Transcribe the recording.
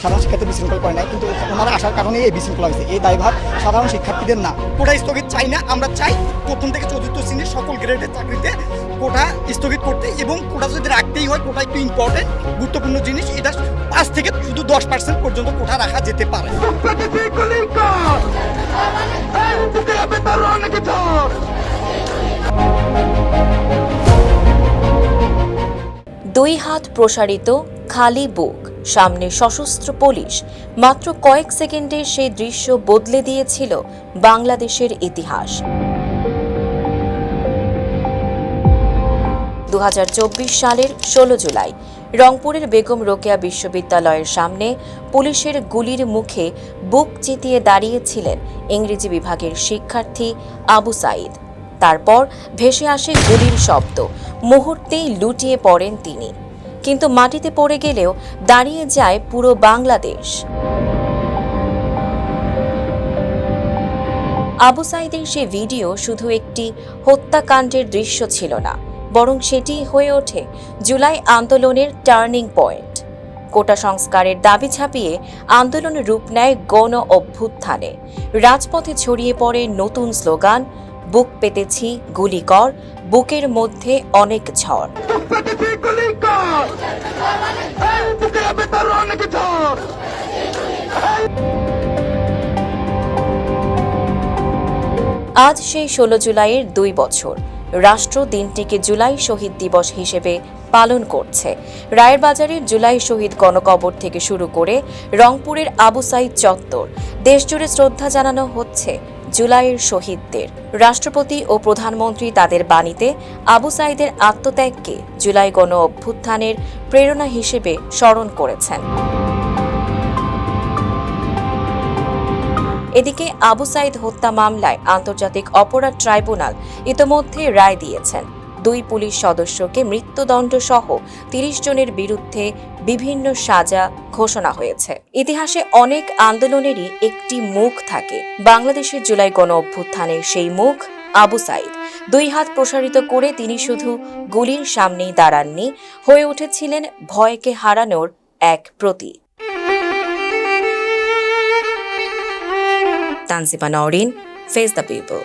সাধারণ শিক্ষার্থী বিশৃঙ্খল করে নাই, কিন্তু ওনারা আসার কারণে এই বিশৃঙ্খলা হয়েছে। এই দায়ভার সাধারণ শিক্ষার্থীদের না। কোটা স্থগিত চাই না, আমরা চাই প্রথম থেকে চতুর্থ শ্রেণীর সকল গ্রেডের চাকরিতে কোটা স্থগিত করতে, এবং কোটা যদি রাখতেই হয়, কোটা একটু ইম্পর্টেন্ট গুরুত্বপূর্ণ জিনিস, এটা 5 থেকে শুধু 10% পর্যন্ত কোটা রাখা যেতে পারে। দুই হাত প্রসারিত, খালি বুক, সামনে সশস্ত্র পুলিশ। মাত্র কয়েক সেকেন্ডে সেই দৃশ্য বদলে দিয়েছিল বাংলাদেশের ইতিহাস। 2024 সালের 16 জুলাই রংপুরের বেগম রোকেয়া বিশ্ববিদ্যালয়ের সামনে পুলিশের গুলির মুখে বুক চিতিয়ে দাঁড়িয়েছিলেন ইংরেজি বিভাগের শিক্ষার্থী আবু সাঈদ। তারপর ভেসে আসে গুলির শব্দ, মুহূর্তেই লুটিয়ে পড়েন তিনি। কিন্তু মাটিতে পড়ে গেলেও দাঁড়িয়ে যায় পুরো বাংলাদেশ। আবু সাঈদের সে ভিডিও শুধু একটি হত্যাকাণ্ডের দৃশ্য ছিল না, বরং সেটি হয়ে ওঠে জুলাই আন্দোলনের টার্নিং পয়েন্ট। কোটা সংস্কারের দাবি ছাপিয়ে আন্দোলন রূপ নেয় গণ অভ্যুত্থানে। রাজপথে ছড়িয়ে পড়ে নতুন স্লোগান, বুক পেতেছি গুলি কর, বুকের মধ্যে অনেক ঝড়। আজ সেই 16 জুলাইয়ের 2 বছর। রাষ্ট্র দিনটিকে জুলাই শহীদ দিবস হিসেবে পালন করছে। রায়ের বাজারের জুলাই শহীদ গণকবর থেকে শুরু করে রংপুরের আবু সাঈদ চত্বর, দেশজুড়ে শ্রদ্ধা জানানো হচ্ছে জুলাইয়ের শহীদদের। রাষ্ট্রপতি ও প্রধানমন্ত্রী তাদের বাণীতে আবু সাঈদের আত্মত্যাগকে জুলাই গণ অভ্যুত্থানের প্রেরণা হিসেবে স্মরণ করেছেন। এদিকে আবু সাঈদ হত্যা মামলায় আন্তর্জাতিক অপরাধ ট্রাইব্যুনাল ইতোমধ্যে রায় দিয়েছেন। 2 পুলিশ সদস্যকে মৃত্যুদণ্ড সহ 30 জনের বিরুদ্ধে বিভিন্ন সাজা ঘোষণা হয়েছে। ইতিহাসে অনেক আন্দোলনেরই একটি মুখ থাকে। বাংলাদেশের জুলাই গণ অভ্যুত্থানের সেই মুখ আবু সাঈদ। 2 হাত প্রসারিত করে তিনি শুধু গুলির সামনেই দাঁড়াননি, হয়ে উঠেছিলেন ভয়কে হারানোর এক প্রতীক। Tanjima Nowrin, Face the people.